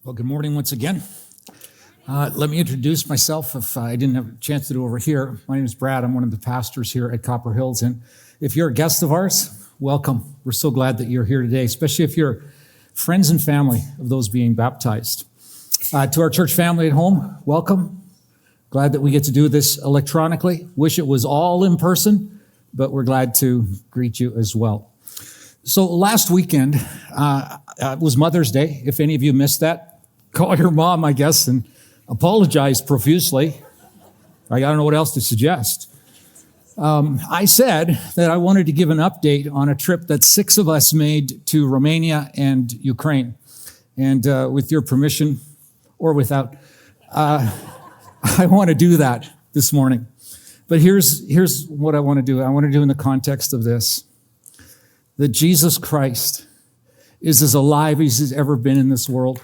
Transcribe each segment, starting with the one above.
Well, good morning once again. Let me introduce myself if I didn't have a chance to do over here. My name is Brad. I'm one of the pastors here at Copper Hills. And if you're a guest of ours, welcome. We're so glad that you're here today, especially if you're friends and family of those being baptized. To our church family at home, welcome. Glad that we get to do this electronically. Wish it was all in person, but we're glad to greet you as well. So last weekend was Mother's Day. If any of you missed that, call your mom, I guess, and apologize profusely. I don't know what else to suggest. I said that I wanted to give an update on a trip that 6 of us made to Romania and Ukraine. And with your permission, or without, I want to do that this morning. But here's what I want to do. I want to do in the context of this, that Jesus Christ is as alive as he's ever been in this world.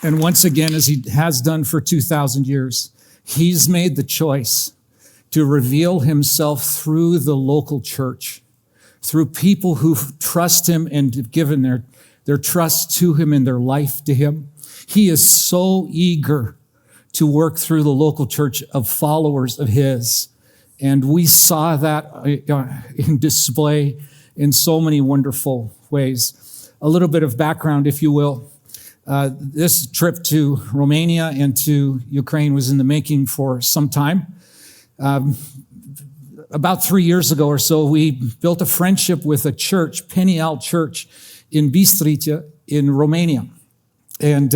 And once again, as he has done for 2,000 years, he's made the choice to reveal himself through the local church, through people who trust him and have given their trust to him and their life to him. He is so eager to work through the local church of followers of his. And we saw that in display in so many wonderful ways. A little bit of background, if you will. This trip to Romania and to Ukraine was in the making for some time. About 3 years ago or so, we built a friendship with a church, Peniel Church in Bistrița in Romania. And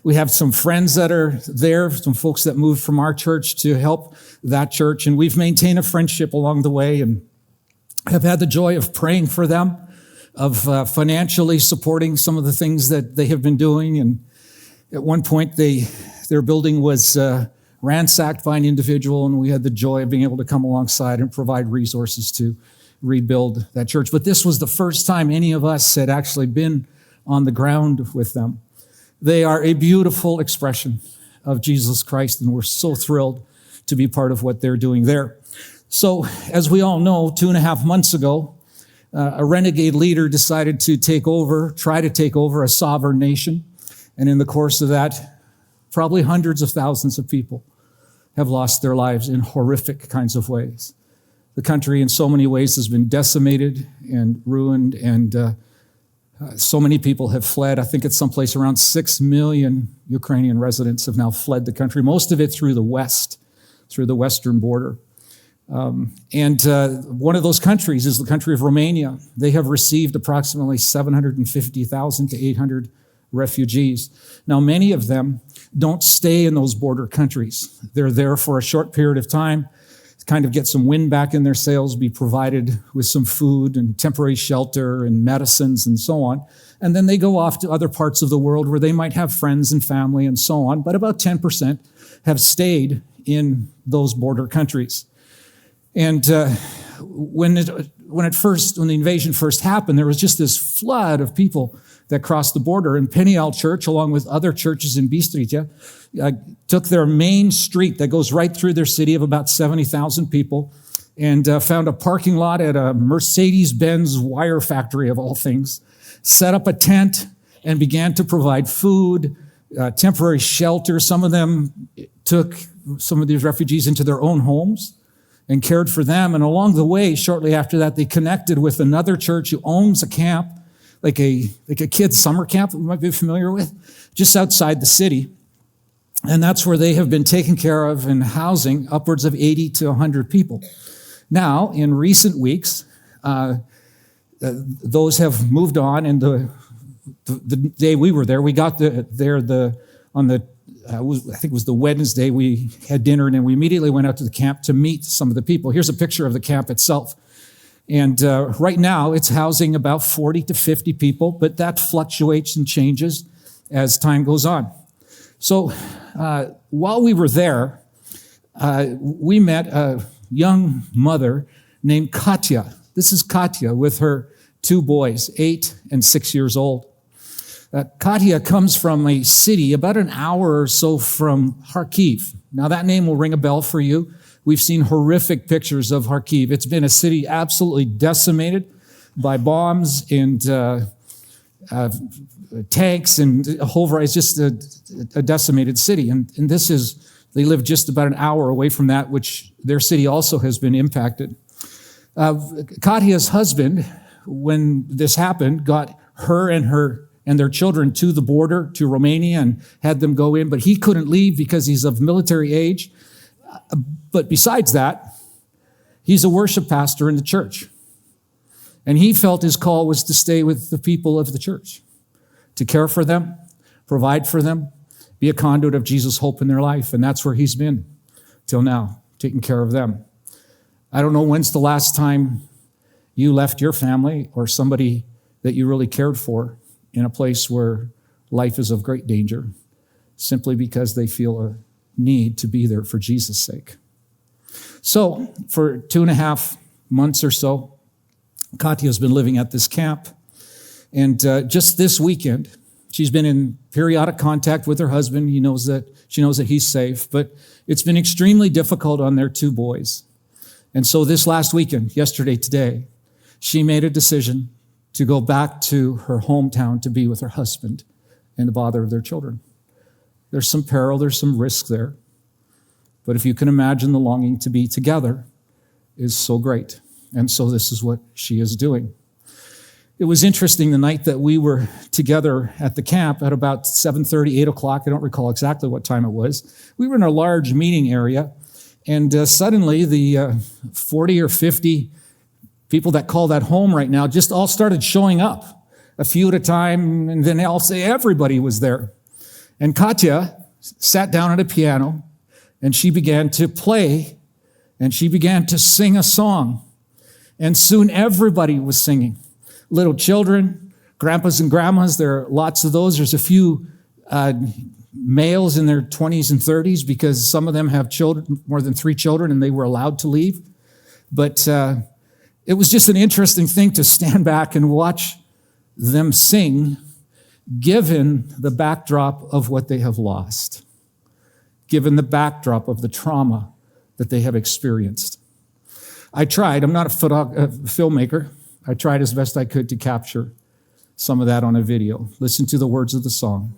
we have some friends that are there, some folks that moved from our church to help that church. And we've maintained a friendship along the way and have had the joy of praying for them, of financially supporting some of the things that they have been doing. And at one point, their building was ransacked by an individual, and we had the joy of being able to come alongside and provide resources to rebuild that church. But this was the first time any of us had actually been on the ground with them. They are a beautiful expression of Jesus Christ, and we're so thrilled to be part of what they're doing there. So, as we all know, 2.5 months ago, a renegade leader decided to try to take over a sovereign nation. And in the course of that, probably hundreds of thousands of people have lost their lives in horrific kinds of ways. The country in so many ways has been decimated and ruined, and so many people have fled. I think it's someplace around 6 million Ukrainian residents have now fled the country, most of it through the west, through the western border. And one of those countries is the country of Romania. They have received approximately 750,000 to 800 refugees. Now, many of them don't stay in those border countries. They're there for a short period of time, kind of get some wind back in their sails, be provided with some food and temporary shelter and medicines and so on. And then they go off to other parts of the world where they might have friends and family and so on. But about 10% have stayed in those border countries. And when the invasion first happened, there was just this flood of people that crossed the border. And Peniel Church, along with other churches in Bistrița, took their main street that goes right through their city of about 70,000 people and found a parking lot at a Mercedes-Benz wire factory of all things, set up a tent and began to provide food, temporary shelter. Some of them took some of these refugees into their own homes and cared for them. And along the way, shortly after that, they connected with another church who owns a camp, like a kid's summer camp that we might be familiar with, just outside the city. And that's where they have been taken care of and housing upwards of 80 to 100 people. Now, in recent weeks, those have moved on. And the day we were there, we got I think it was the Wednesday, we had dinner, and then we immediately went out to the camp to meet some of the people. Here's a picture of the camp itself. And right now, it's housing about 40 to 50 people, but that fluctuates and changes as time goes on. So while we were there, we met a young mother named Katya. This is Katya with her 2 boys, 8 and 6 years old. Katya comes from a city about an hour or so from Kharkiv. Now that name will ring a bell for you. We've seen horrific pictures of Kharkiv. It's been a city absolutely decimated. by bombs and tanks and a whole variety. It's just a decimated city. And they live just about an hour away from that, which their city also has been impacted. Katya's husband, when this happened, got her and their children to the border to Romania and had them go in, but he couldn't leave because he's of military age. But besides that, he's a worship pastor in the church. And he felt his call was to stay with the people of the church, to care for them, provide for them, be a conduit of Jesus' hope in their life. And that's where he's been till now, taking care of them. I don't know when's the last time you left your family or somebody that you really cared for in a place where life is of great danger, simply because they feel a need to be there for Jesus' sake. So for 2.5 months or so, Katya's been living at this camp. And just this weekend, she's been in periodic contact with her husband. She knows that he's safe, but it's been extremely difficult on their 2 boys. And so this last weekend, yesterday, today, she made a decision to go back to her hometown to be with her husband and the father of their children. There's some peril, there's some risk there. But if you can imagine, the longing to be together is so great. And so this is what she is doing. It was interesting the night that we were together at the camp at about 7:30, 8 o'clock. I don't recall exactly what time it was. We were in a large meeting area, and suddenly the 40 or 50 people that call that home right now just all started showing up, a few at a time, and then I'll say everybody was there. And Katya sat down at a piano, and she began to play, and she began to sing a song. And soon everybody was singing. Little children, grandpas and grandmas, there are lots of those. There's a few males in their 20s and 30s because some of them have children, more than 3 children, and they were allowed to leave. But it was just an interesting thing to stand back and watch them sing, given the backdrop of what they have lost, given the backdrop of the trauma that they have experienced. I tried. I'm not a filmmaker. I tried as best I could to capture some of that on a video. Listen to the words of the song.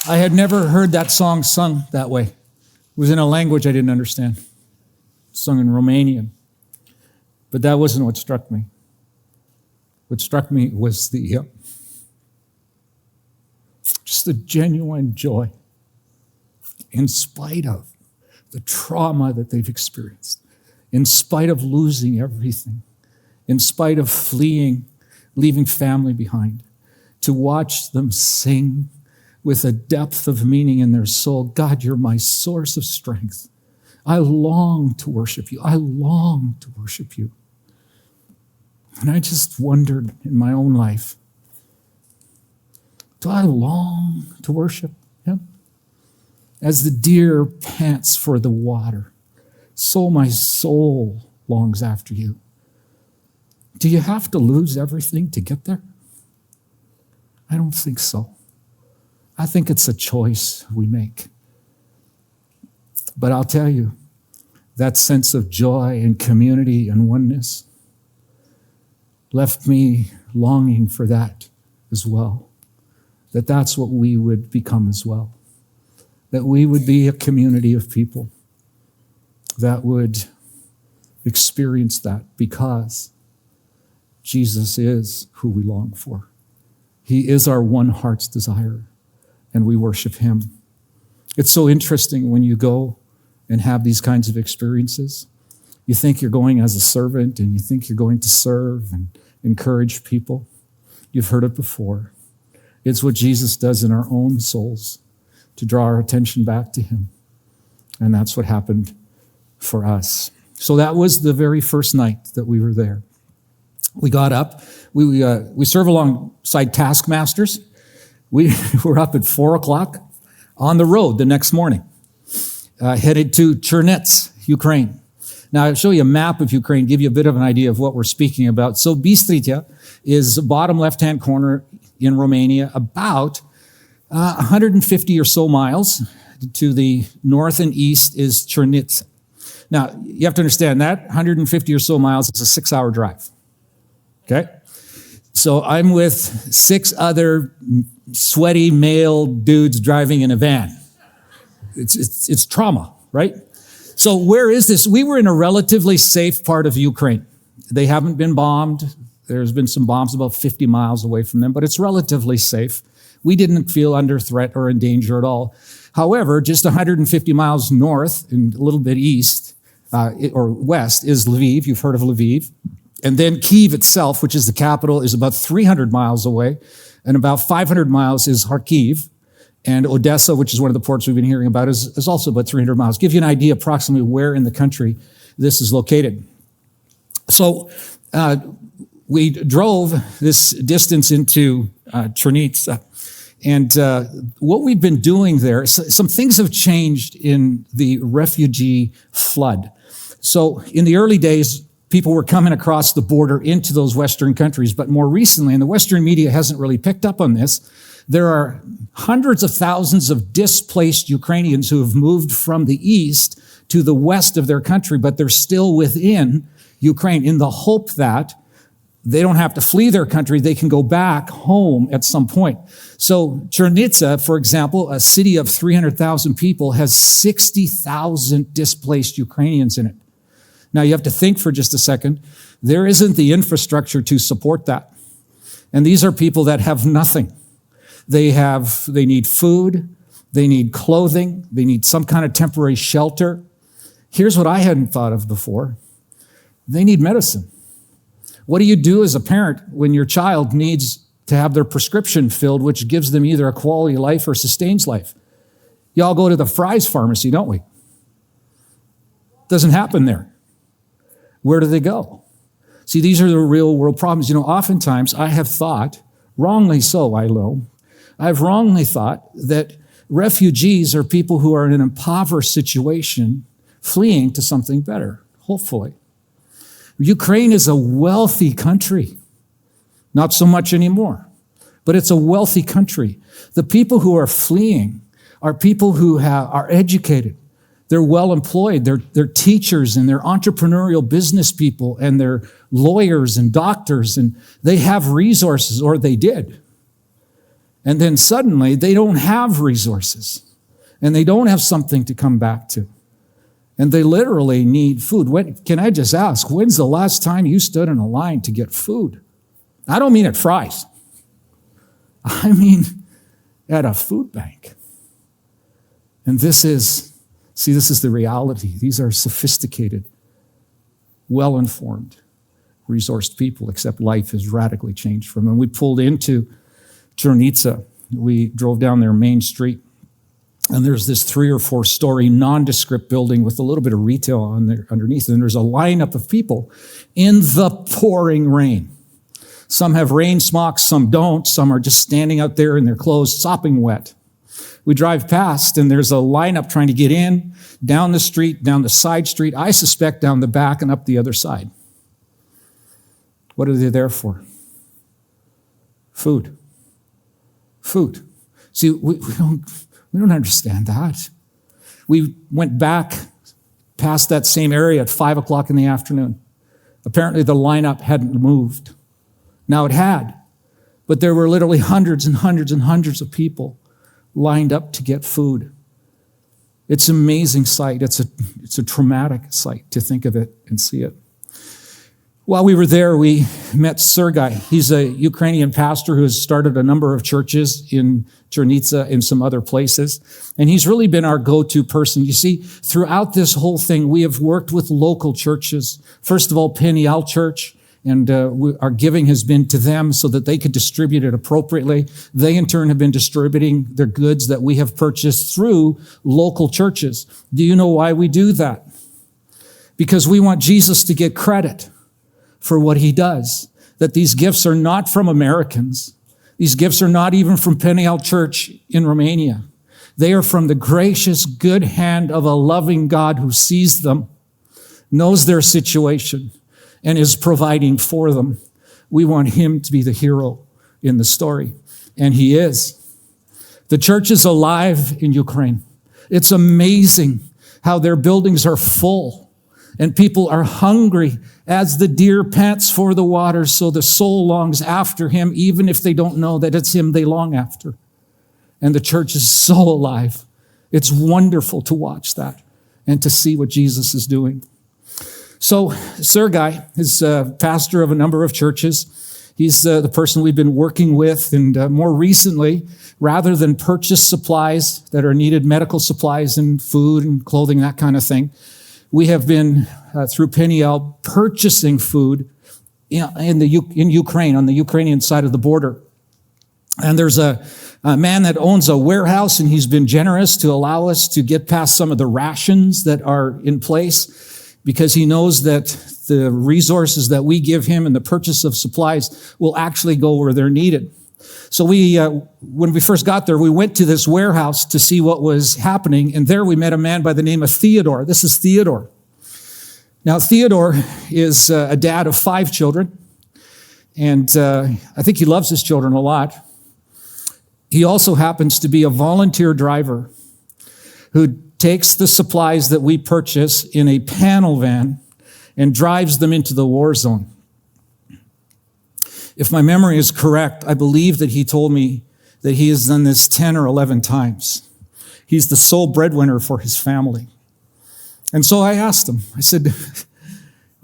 I had never heard that song sung that way. It was in a language I didn't understand, sung in Romanian. But that wasn't what struck me. What struck me was just the genuine joy in spite of the trauma that they've experienced, in spite of losing everything, in spite of fleeing, leaving family behind, to watch them sing with a depth of meaning in their soul. God, you're my source of strength. I long to worship you. I long to worship you. And I just wondered in my own life, do I long to worship him? As the deer pants for the water, so my soul longs after you. Do you have to lose everything to get there? I don't think so. I think it's a choice we make. But I'll tell you, that sense of joy and community and oneness left me longing for that as well. That's what we would become as well. That we would be a community of people that would experience that because Jesus is who we long for. He is our one heart's desire, and we worship him. It's so interesting when you go and have these kinds of experiences. You think you're going as a servant, and you think you're going to serve and encourage people. You've heard it before. It's what Jesus does in our own souls to draw our attention back to him. And that's what happened for us. So that was the very first night that we were there. We got up. We serve alongside taskmasters. We were up at 4:00 on the road the next morning, headed to Chernets, Ukraine. Now, I'll show you a map of Ukraine, give you a bit of an idea of what we're speaking about. So Bistrița is the bottom left-hand corner in Romania, about 150 or so miles. To the north and east is Chernitsa. Now, you have to understand that 150 or so miles is a 6-hour drive. Okay? So I'm with 6 other sweaty male dudes driving in a van. It's trauma, right? So where is this? We were in a relatively safe part of Ukraine. They haven't been bombed. There's been some bombs about 50 miles away from them, but it's relatively safe. We didn't feel under threat or in danger at all. However, just 150 miles north and a little bit east or west is Lviv. You've heard of Lviv. And then Kyiv itself, which is the capital, is about 300 miles away. And about 500 miles is Kharkiv. And Odessa, which is one of the ports we've been hearing about, is also about 300 miles. Give you an idea approximately where in the country this is located. So we drove this distance into Chernitsa. And what we've been doing there, some things have changed in the refugee flood. So in the early days, people were coming across the border into those Western countries. But more recently, and the Western media hasn't really picked up on this, there are hundreds of thousands of displaced Ukrainians who have moved from the east to the west of their country, but they're still within Ukraine in the hope that they don't have to flee their country. They can go back home at some point. So Chernitsa, for example, a city of 300,000 people, has 60,000 displaced Ukrainians in it. Now you have to think for just a second. There isn't the infrastructure to support that. And these are people that have nothing. They need food, they need clothing, they need some kind of temporary shelter. Here's what I hadn't thought of before. They need medicine. What do you do as a parent when your child needs to have their prescription filled, which gives them either a quality of life or sustains life? Y'all go to the Fry's pharmacy, don't we? Doesn't happen there. Where do they go? See, these are the real world problems. Oftentimes I have thought, wrongly so, I know, I've wrongly thought that refugees are people who are in an impoverished situation fleeing to something better, hopefully. Ukraine is a wealthy country. Not so much anymore, but it's a wealthy country. The people who are fleeing are people who are educated. They're well employed. They're teachers and they're entrepreneurial business people and they're lawyers and doctors and they have resources, or they did. And then suddenly they don't have resources and they don't have something to come back to. And they literally need food. Can I just ask, when's the last time you stood in a line to get food? I don't mean at Fry's. I mean at a food bank. And this is the reality. These are sophisticated, well-informed, resourced people, except life has radically changed for them. And we pulled into Chernitsa. We drove down their main street, and there's this 3 or 4 story nondescript building with a little bit of retail on there underneath. And there's a lineup of people in the pouring rain. Some have rain smocks, some don't. Some are just standing out there in their clothes, sopping wet. We drive past, and there's a lineup trying to get in, down the street, down the side street, I suspect down the back and up the other side. What are they there for? Food. Food. See, we don't understand that. We went back past that same area at 5 o'clock in the afternoon. Apparently the lineup hadn't moved. Now it had, but there were literally hundreds and hundreds and hundreds of people lined up to get food. It's an amazing sight. It's a traumatic sight to think of it and see it. While we were there, we met Sergei. He's a Ukrainian pastor who has started a number of churches in Chernitsa and some other places. And he's really been our go-to person. You see, throughout this whole thing, we have worked with local churches. First of all, Peniel Church. And our giving has been to them so that they could distribute it appropriately. They, in turn, have been distributing their goods that we have purchased through local churches. Do you know why we do that? Because we want Jesus to get credit for what he does. That these gifts are not from Americans. These gifts are not even from Peniel Church in Romania. They are from the gracious, good hand of a loving God who sees them, knows their situation, and is providing for them. We want him to be the hero in the story, and he is. The church is alive in Ukraine. It's amazing how their buildings are full, and people are hungry as the deer pants for the water, so the soul longs after him, even if they don't know that it's him they long after. And the church is so alive. It's wonderful to watch that and to see what Jesus is doing. So Sergei is a pastor of a number of churches. He's the person we've been working with. And more recently, rather than purchase supplies that are needed, medical supplies and food and clothing, that kind of thing, we have been, through Peniel, purchasing food in Ukraine, on the Ukrainian side of the border. And there's a man that owns a warehouse, and he's been generous to allow us to get past some of the rations that are in place, because he knows that the resources that we give him and the purchase of supplies will actually go where they're needed. So when we first got there, we went to this warehouse to see what was happening, and there we met a man by the name of Theodore. This is Theodore. Now, Theodore is a dad of 5 children, and I think he loves his children a lot. He also happens to be a volunteer driver who takes the supplies that we purchase in a panel van and drives them into the war zone. If my memory is correct, I believe that he told me that he has done this 10 or 11 times. He's the sole breadwinner for his family. And so I asked him, I said,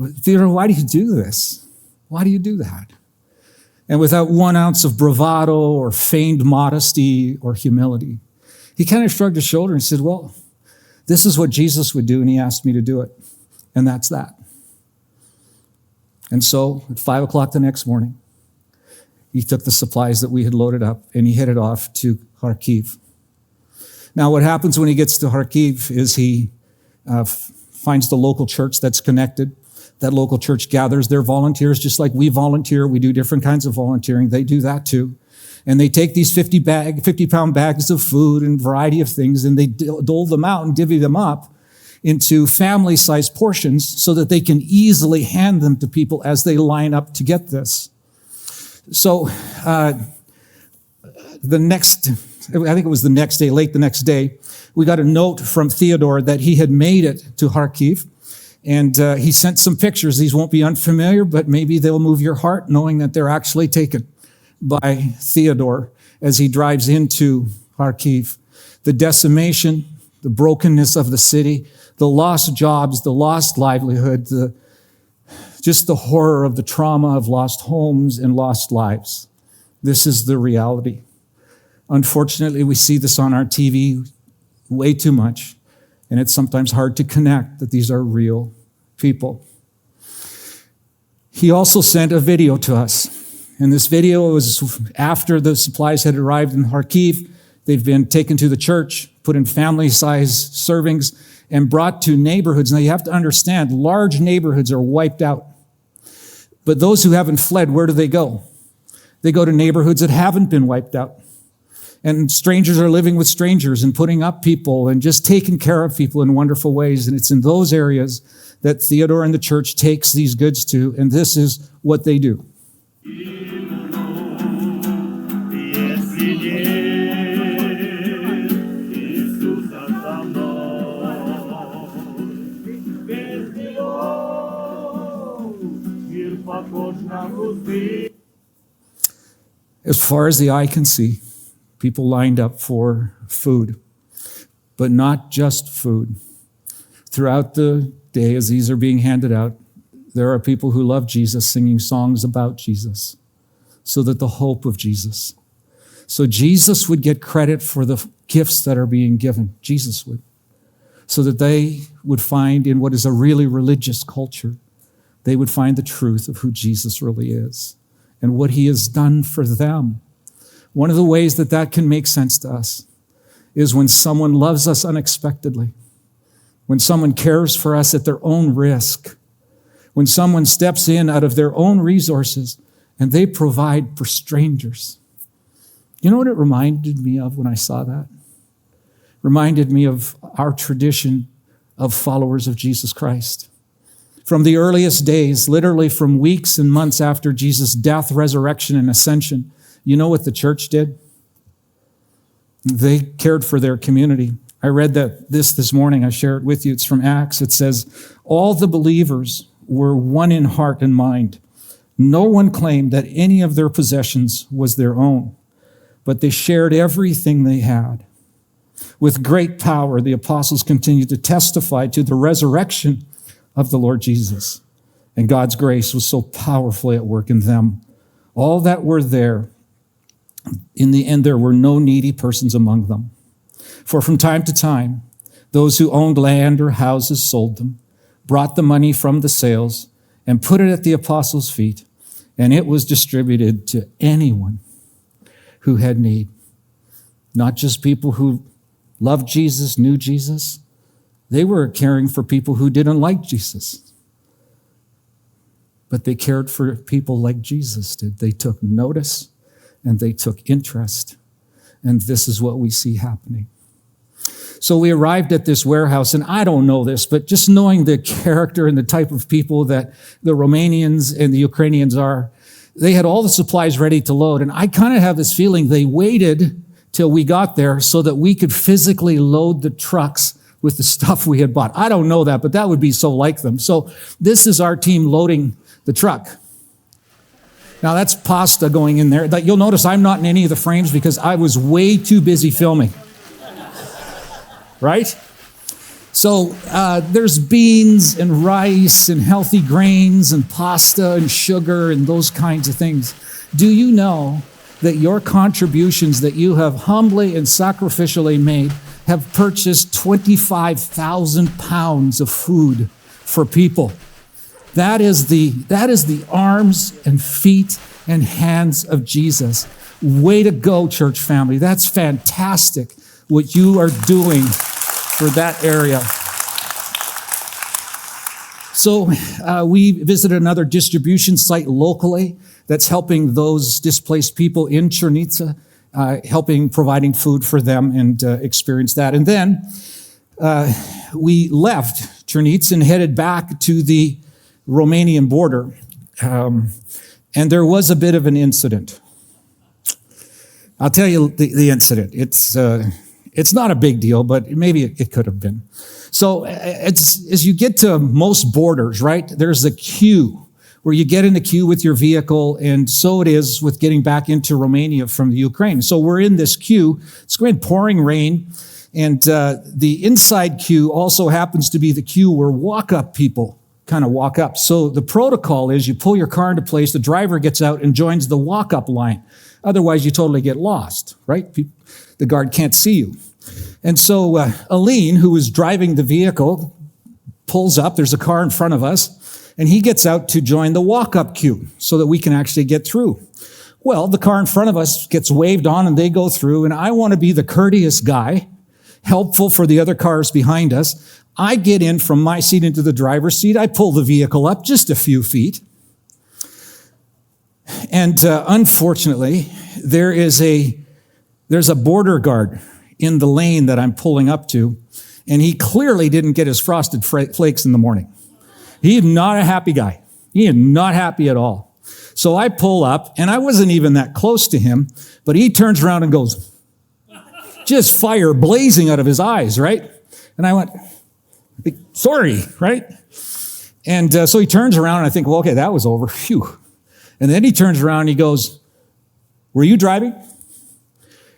Theodore, why do you do this? Why do you do that? And without 1 ounce of bravado or feigned modesty or humility, he kind of shrugged his shoulder and said, well, this is what Jesus would do, and he asked me to do it. And that's that. And so at 5 o'clock the next morning, he took the supplies that we had loaded up, and he headed off to Kharkiv. Now, what happens when he gets to Kharkiv is he finds the local church that's connected. That local church gathers their volunteers, just like we volunteer. We do different kinds of volunteering. They do that too. And they take these 50-pound bags of food and variety of things, and they dole them out and divvy them up into family-sized portions so that they can easily hand them to people as they line up to get this. So I think it was the next day, late the next day, we got a note from Theodore that he had made it to Kharkiv. And he sent some pictures. These won't be unfamiliar, but maybe they'll move your heart knowing that they're actually taken by Theodore as he drives into Kharkiv. The decimation, the brokenness of the city, the lost jobs, the lost livelihood, just the horror of the trauma of lost homes and lost lives. This is the reality. Unfortunately, we see this on our TV way too much, and it's sometimes hard to connect that these are real people. He also sent a video to us, and this video was after the supplies had arrived in Kharkiv. They've been taken to the church, put in family-sized servings, and brought to neighborhoods. Now, you have to understand, large neighborhoods are wiped out. But those who haven't fled, where do they go? They go to neighborhoods that haven't been wiped out. And strangers are living with strangers and putting up people and just taking care of people in wonderful ways. And it's in those areas that Theodore and the church takes these goods to, and this is what they do. As far as the eye can see, people lined up for food, but not just food. Throughout the day, as these are being handed out, there are people who love Jesus singing songs about Jesus, so that the hope of Jesus. So Jesus would get credit for the gifts that are being given. Jesus would. So that they would find in what is a really religious culture, they would find the truth of who Jesus really is and what he has done for them. One of the ways that that can make sense to us is when someone loves us unexpectedly, when someone cares for us at their own risk, when someone steps in out of their own resources and they provide for strangers. You know what it reminded me of when I saw that? Reminded me of our tradition of followers of Jesus Christ. From the earliest days, literally from weeks and months after Jesus' death, resurrection, and ascension, you know what the church did? They cared for their community. I read that this morning. I share it with you. It's from Acts. It says, all the believers were one in heart and mind. No one claimed that any of their possessions was their own, but they shared everything they had. With great power, the apostles continued to testify to the resurrection of the Lord Jesus. And God's grace was so powerfully at work in them. All that were there, in the end, there were no needy persons among them. For from time to time, those who owned land or houses sold them, brought the money from the sales, and put it at the apostles' feet, and it was distributed to anyone who had need. Not just people who loved Jesus, knew Jesus. They were caring for people who didn't like Jesus. But they cared for people like Jesus did. They took notice and they took interest. And this is what we see happening. So we arrived at this warehouse, and I don't know this, but just knowing the character and the type of people that the Romanians and the Ukrainians are, they had all the supplies ready to load. And I kind of have this feeling they waited till we got there so that we could physically load the trucks with the stuff we had bought. I don't know that, but that would be so like them. So this is our team loading the truck. Now that's pasta going in there. You'll notice I'm not in any of the frames because I was way too busy filming. Right? So there's beans and rice and healthy grains and pasta and sugar and those kinds of things. Do you know that your contributions that you have humbly and sacrificially made have purchased 25,000 pounds of food for people? That is the arms and feet and hands of Jesus. Way to go, church family. That's fantastic what you are doing for that area. So we visited another distribution site locally that's helping those displaced people in Chernivtsi, providing food for them and experience that. And then we left Chernivtsi and headed back to the Romanian border. And there was a bit of an incident. I'll tell you the incident. It's not a big deal, but maybe it could have been. So as you get to most borders, right, there's a queue where you get in the queue with your vehicle, and so it is with getting back into Romania from the Ukraine. So we're in this queue. It's going pouring rain, and the inside queue also happens to be the queue where walk-up people kind of walk up. So the protocol is you pull your car into place, the driver gets out and joins the walk-up line. Otherwise, you totally get lost, right? The guard can't see you. And so Aline, who is driving the vehicle, pulls up. There's a car in front of us, and he gets out to join the walk-up queue so that we can actually get through. Well, the car in front of us gets waved on, and they go through, and I want to be the courteous guy, helpful for the other cars behind us. I get in from my seat into the driver's seat. I pull the vehicle up just a few feet. And unfortunately, there's a border guard in the lane that I'm pulling up to, and he clearly didn't get his frosted flakes in the morning. He is not a happy guy. He is not happy at all. So I pull up, and I wasn't even that close to him, but he turns around and goes, just fire blazing out of his eyes, right? And I went, sorry, right? And so he turns around, and I think, well, okay, that was over. Phew. And then he turns around and he goes, were you driving?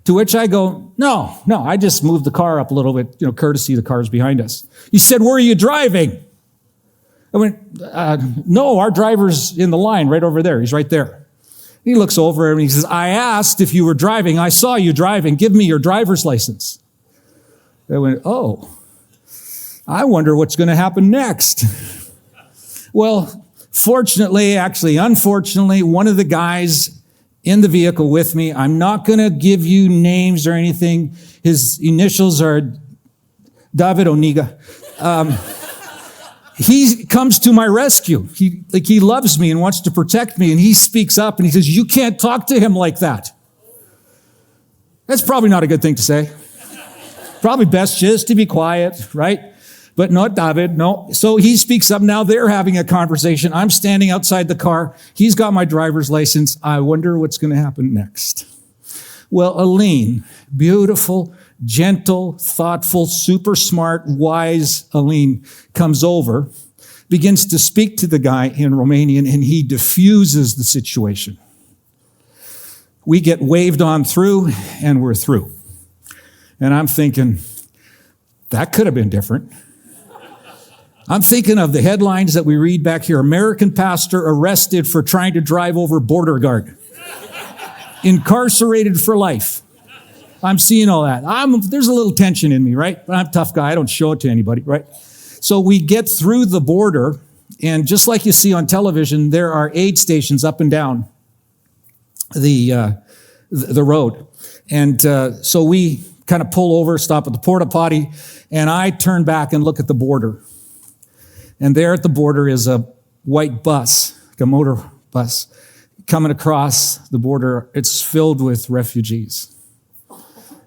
To which I go, no, I just moved the car up a little bit, courtesy of the cars behind us. He said, where are you driving? I went, no, our driver's in the line right over there. He's right there. He looks over and he says, I asked if you were driving. I saw you driving. Give me your driver's license. I went, oh, I wonder what's going to happen next. Well, unfortunately, one of the guys in the vehicle with me, I'm not going to give you names or anything. His initials are David Oniga. He comes to my rescue. He loves me and wants to protect me, and he speaks up and he says, you can't talk to him like that. That's probably not a good thing to say. Probably best just to be quiet, right? But not David, no. So he speaks up. Now they're having a conversation. I'm standing outside the car. He's got my driver's license. I wonder what's going to happen next. Well, Aline, beautiful, gentle, thoughtful, super smart, wise Aline comes over, begins to speak to the guy in Romanian, and he diffuses the situation. We get waved on through, and we're through. And I'm thinking, that could have been different. I'm thinking of the headlines that we read back here. American pastor arrested for trying to drive over border guard. Incarcerated for life. I'm seeing all that. There's a little tension in me, right? But I'm a tough guy. I don't show it to anybody, right? So we get through the border, and just like you see on television, there are aid stations up and down the road. And so we kind of pull over, stop at the porta potty, and I turn back and look at the border. And there at the border is a white bus, like a motor bus, coming across the border. It's filled with refugees.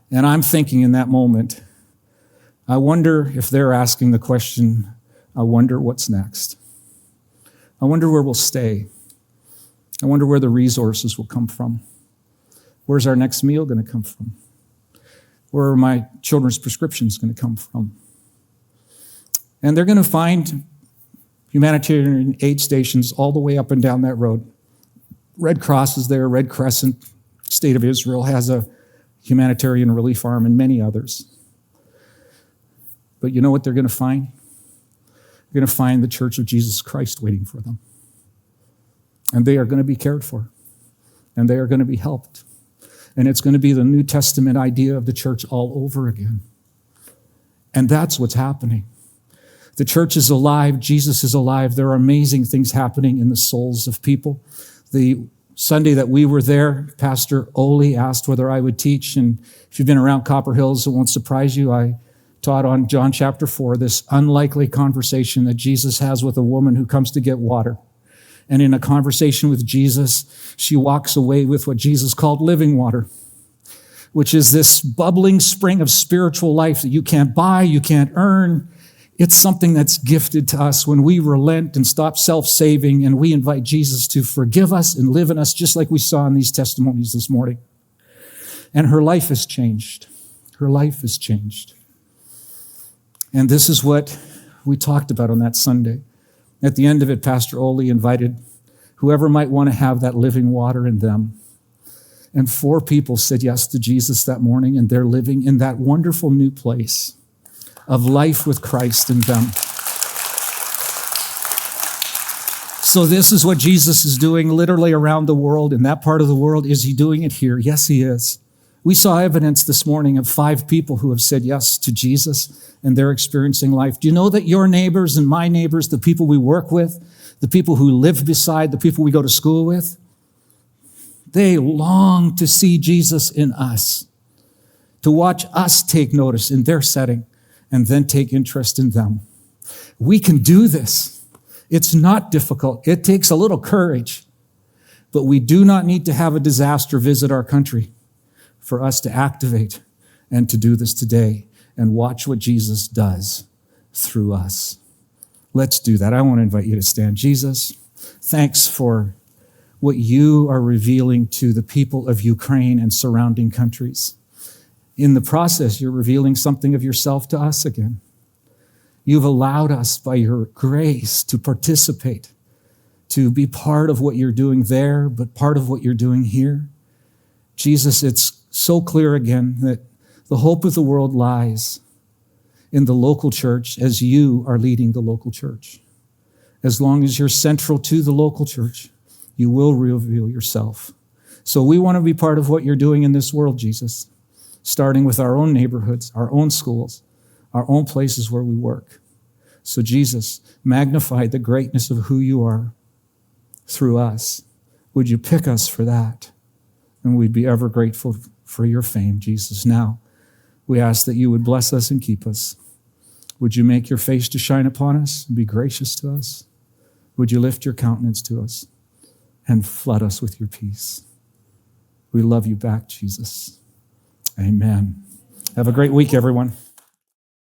And I'm thinking in that moment, I wonder if they're asking the question, I wonder what's next. I wonder where we'll stay. I wonder where the resources will come from. Where's our next meal going to come from? Where are my children's prescriptions going to come from? And they're going to find humanitarian aid stations all the way up and down that road. Red Cross is there, Red Crescent, State of Israel has a humanitarian relief arm, and many others. But you know what they're going to find? They're going to find the Church of Jesus Christ waiting for them. And they are going to be cared for. And they are going to be helped. And it's going to be the New Testament idea of the church all over again. And that's what's happening. The church is alive. Jesus is alive. There are amazing things happening in the souls of people. The Sunday that we were there, Pastor Oli asked whether I would teach. And if you've been around Copper Hills, it won't surprise you. I taught on John chapter 4, this unlikely conversation that Jesus has with a woman who comes to get water. And in a conversation with Jesus, she walks away with what Jesus called living water, which is this bubbling spring of spiritual life that you can't buy, you can't earn. It's something that's gifted to us when we relent and stop self-saving and we invite Jesus to forgive us and live in us, just like we saw in these testimonies this morning. And her life has changed. Her life has changed. And this is what we talked about on that Sunday. At the end of it, Pastor Oli invited whoever might want to have that living water in them. And 4 people said yes to Jesus that morning, and they're living in that wonderful new place of life with Christ in them. So this is what Jesus is doing literally around the world. In that part of the world, is he doing it here? Yes, he is. We saw evidence this morning of 5 people who have said yes to Jesus, and they're experiencing life. Do you know that your neighbors and my neighbors, the people we work with, the people who live beside, the people we go to school with, they long to see Jesus in us, to watch us take notice in their setting and then take interest in them. We can do this. It's not difficult. It takes a little courage, but we do not need to have a disaster visit our country for us to activate and to do this today and watch what Jesus does through us. Let's do that. I want to invite you to stand. Jesus, thanks for what you are revealing to the people of Ukraine and surrounding countries. In the process, you're revealing something of yourself to us again. You've allowed us by your grace to participate, to be part of what you're doing there, but part of what you're doing here. Jesus, it's so clear again that the hope of the world lies in the local church as you are leading the local church. As long as you're central to the local church, you will reveal yourself. So we want to be part of what you're doing in this world, Jesus, starting with our own neighborhoods, our own schools, our own places where we work. So Jesus, magnify the greatness of who you are through us. Would you pick us for that? And we'd be ever grateful for your fame, Jesus. Now, we ask that you would bless us and keep us. Would you make your face to shine upon us and be gracious to us? Would you lift your countenance to us and flood us with your peace? We love you back, Jesus. Amen. Have a great week, everyone.